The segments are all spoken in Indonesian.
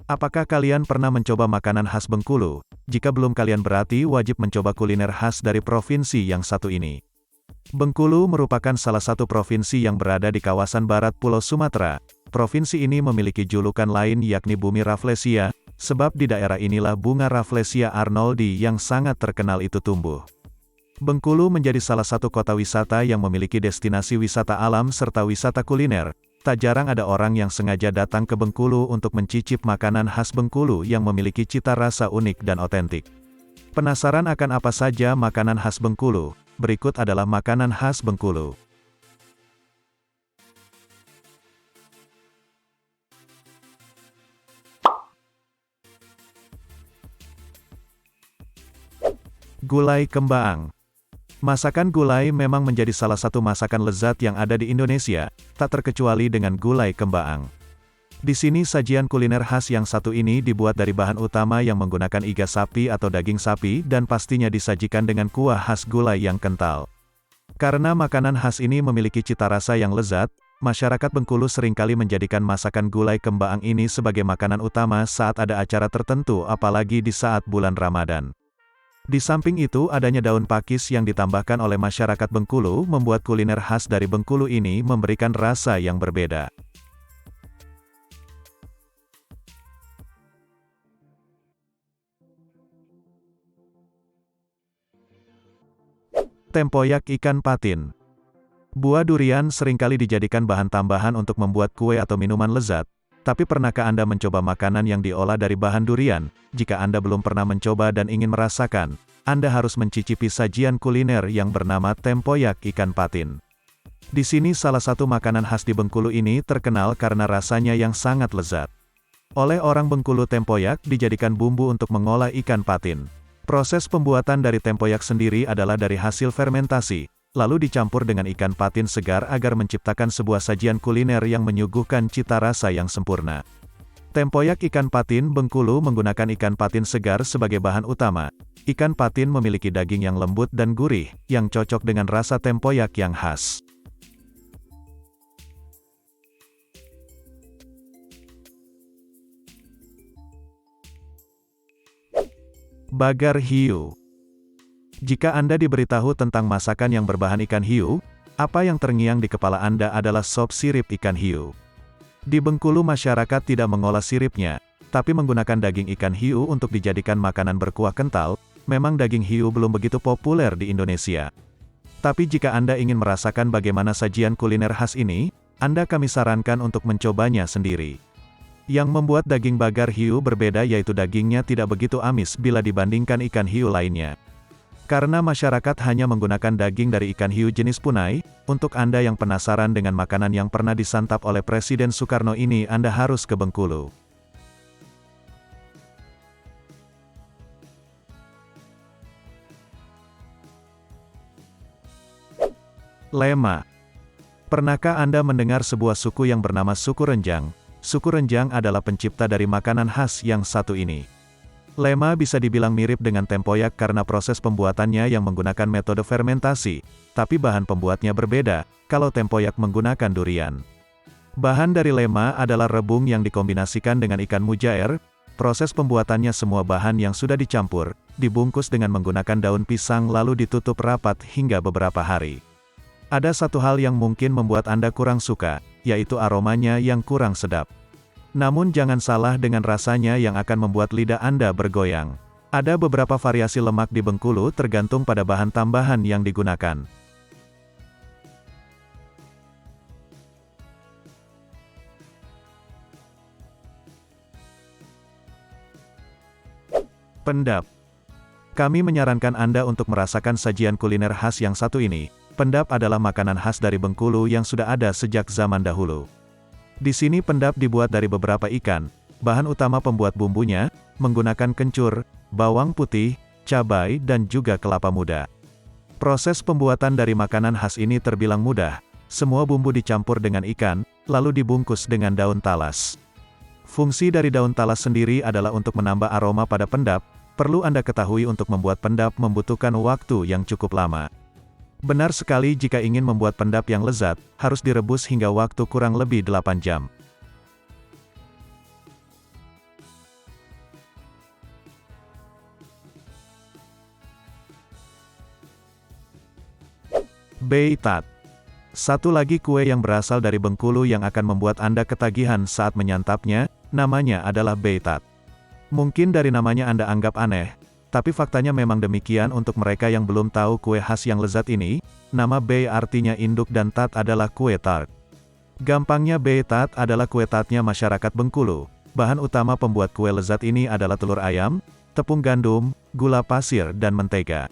Apakah kalian pernah mencoba makanan khas Bengkulu? Jika belum, kalian berarti wajib mencoba kuliner khas dari provinsi yang satu ini. Bengkulu merupakan salah satu provinsi yang berada di kawasan barat Pulau Sumatera. Provinsi ini memiliki julukan lain yakni Bumi Rafflesia, sebab di daerah inilah bunga Rafflesia arnoldi yang sangat terkenal itu tumbuh. Bengkulu menjadi salah satu kota wisata yang memiliki destinasi wisata alam serta wisata kuliner. Tak jarang ada orang yang sengaja datang ke Bengkulu untuk mencicip makanan khas Bengkulu yang memiliki cita rasa unik dan otentik. Penasaran akan apa saja makanan khas Bengkulu? Berikut adalah makanan khas Bengkulu. Gulai kembang. Masakan gulai memang menjadi salah satu masakan lezat yang ada di Indonesia, tak terkecuali dengan gulai kembang. Di sini sajian kuliner khas yang satu ini dibuat dari bahan utama yang menggunakan iga sapi atau daging sapi dan pastinya disajikan dengan kuah khas gulai yang kental. Karena makanan khas ini memiliki cita rasa yang lezat, masyarakat Bengkulu seringkali menjadikan masakan gulai kembang ini sebagai makanan utama saat ada acara tertentu, apalagi di saat bulan Ramadan. Di samping itu, adanya daun pakis yang ditambahkan oleh masyarakat Bengkulu membuat kuliner khas dari Bengkulu ini memberikan rasa yang berbeda. Tempoyak ikan patin. Buah durian seringkali dijadikan bahan tambahan untuk membuat kue atau minuman lezat. Tapi pernahkah Anda mencoba makanan yang diolah dari bahan durian? Jika Anda belum pernah mencoba dan ingin merasakan, Anda harus mencicipi sajian kuliner yang bernama tempoyak ikan patin. Di sini salah satu makanan khas di Bengkulu ini terkenal karena rasanya yang sangat lezat. Oleh orang Bengkulu, tempoyak dijadikan bumbu untuk mengolah ikan patin. Proses pembuatan dari tempoyak sendiri adalah dari hasil fermentasi, lalu dicampur dengan ikan patin segar agar menciptakan sebuah sajian kuliner yang menyuguhkan cita rasa yang sempurna. Tempoyak ikan patin Bengkulu menggunakan ikan patin segar sebagai bahan utama. Ikan patin memiliki daging yang lembut dan gurih, yang cocok dengan rasa tempoyak yang khas. Bagar hiu. Jika Anda diberitahu tentang masakan yang berbahan ikan hiu, apa yang terngiang di kepala Anda adalah sop sirip ikan hiu. Di Bengkulu masyarakat tidak mengolah siripnya, tapi menggunakan daging ikan hiu untuk dijadikan makanan berkuah kental. Memang daging hiu belum begitu populer di Indonesia. Tapi jika Anda ingin merasakan bagaimana sajian kuliner khas ini, kami sarankan untuk mencobanya sendiri. Yang membuat daging bagar hiu berbeda yaitu dagingnya tidak begitu amis bila dibandingkan ikan hiu lainnya. Karena masyarakat hanya menggunakan daging dari ikan hiu jenis punai, untuk Anda yang penasaran dengan makanan yang pernah disantap oleh Presiden Soekarno ini, Anda harus ke Bengkulu. Lema. Pernahkah Anda mendengar sebuah suku yang bernama suku Renjang? Suku Renjang adalah pencipta dari makanan khas yang satu ini. Lema bisa dibilang mirip dengan tempoyak karena proses pembuatannya yang menggunakan metode fermentasi, tapi bahan pembuatnya berbeda, kalau tempoyak menggunakan durian. Bahan dari lema adalah rebung yang dikombinasikan dengan ikan mujair. Proses pembuatannya semua bahan yang sudah dicampur, dibungkus dengan menggunakan daun pisang lalu ditutup rapat hingga beberapa hari. Ada satu hal yang mungkin membuat Anda kurang suka, yaitu aromanya yang kurang sedap. Namun jangan salah dengan rasanya yang akan membuat lidah Anda bergoyang. Ada beberapa variasi lemak di Bengkulu tergantung pada bahan tambahan yang digunakan. Pendap. Kami menyarankan Anda untuk merasakan sajian kuliner khas yang satu ini. Pendap adalah makanan khas dari Bengkulu yang sudah ada sejak zaman dahulu. Di sini pendap dibuat dari beberapa ikan. Bahan utama pembuat bumbunya, menggunakan kencur, bawang putih, cabai dan juga kelapa muda. Proses pembuatan dari makanan khas ini terbilang mudah. Semua bumbu dicampur dengan ikan, lalu dibungkus dengan daun talas. Fungsi dari daun talas sendiri adalah untuk menambah aroma pada pendap. Perlu Anda ketahui untuk membuat pendap membutuhkan waktu yang cukup lama. Benar sekali, jika ingin membuat pendap yang lezat, harus direbus hingga waktu kurang lebih 8 jam. Beitat. Satu lagi kue yang berasal dari Bengkulu yang akan membuat Anda ketagihan saat menyantapnya, namanya adalah beitat. Mungkin dari namanya Anda anggap aneh, tapi faktanya memang demikian untuk mereka yang belum tahu kue khas yang lezat ini. Nama bei artinya induk dan tat adalah kue tart. Gampangnya beitat adalah kue tartnya masyarakat Bengkulu. Bahan utama pembuat kue lezat ini adalah telur ayam, tepung gandum, gula pasir dan mentega.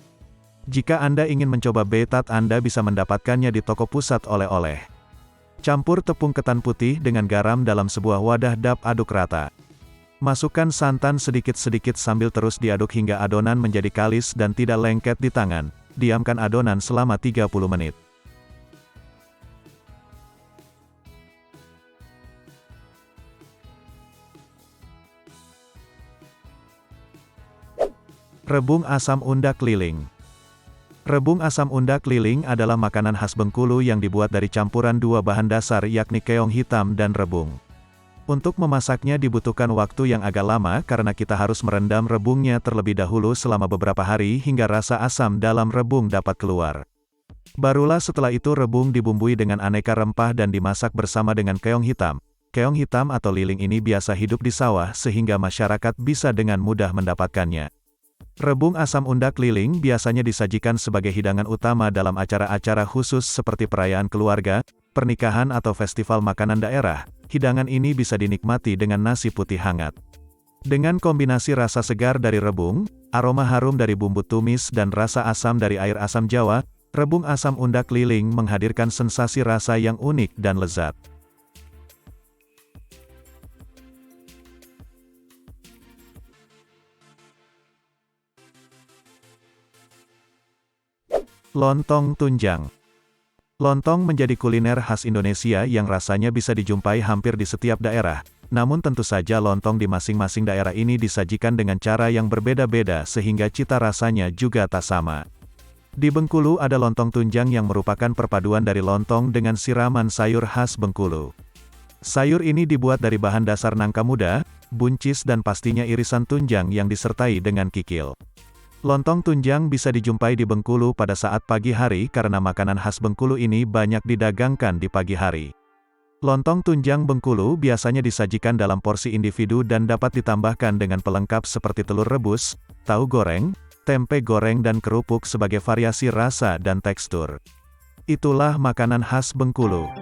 Jika Anda ingin mencoba beitat, Anda bisa mendapatkannya di toko pusat oleh-oleh. Campur tepung ketan putih dengan garam dalam sebuah wadah, aduk rata. Masukkan santan sedikit-sedikit sambil terus diaduk hingga adonan menjadi kalis dan tidak lengket di tangan. Diamkan adonan selama 30 menit. Rebung asam undak liling. Rebung asam undak liling adalah makanan khas Bengkulu yang dibuat dari campuran dua bahan dasar yakni keong hitam dan rebung. Untuk memasaknya dibutuhkan waktu yang agak lama karena kita harus merendam rebungnya terlebih dahulu selama beberapa hari hingga rasa asam dalam rebung dapat keluar. Barulah setelah itu rebung dibumbui dengan aneka rempah dan dimasak bersama dengan keong hitam. Keong hitam atau liling ini biasa hidup di sawah sehingga masyarakat bisa dengan mudah mendapatkannya. Rebung asam undak liling biasanya disajikan sebagai hidangan utama dalam acara-acara khusus seperti perayaan keluarga, pernikahan atau festival makanan daerah. Hidangan ini bisa dinikmati dengan nasi putih hangat. Dengan kombinasi rasa segar dari rebung, aroma harum dari bumbu tumis dan rasa asam dari air asam Jawa, rebung asam undak liling menghadirkan sensasi rasa yang unik dan lezat. Lontong tunjang. Lontong menjadi kuliner khas Indonesia yang rasanya bisa dijumpai hampir di setiap daerah. Namun tentu saja lontong di masing-masing daerah ini disajikan dengan cara yang berbeda-beda sehingga cita rasanya juga tak sama. Di Bengkulu ada lontong tunjang yang merupakan perpaduan dari lontong dengan siraman sayur khas Bengkulu. Sayur ini dibuat dari bahan dasar nangka muda, buncis dan pastinya irisan tunjang yang disertai dengan kikil. Lontong tunjang bisa dijumpai di Bengkulu pada saat pagi hari karena makanan khas Bengkulu ini banyak didagangkan di pagi hari. Lontong tunjang Bengkulu biasanya disajikan dalam porsi individu dan dapat ditambahkan dengan pelengkap seperti telur rebus, tahu goreng, tempe goreng dan kerupuk sebagai variasi rasa dan tekstur. Itulah makanan khas Bengkulu.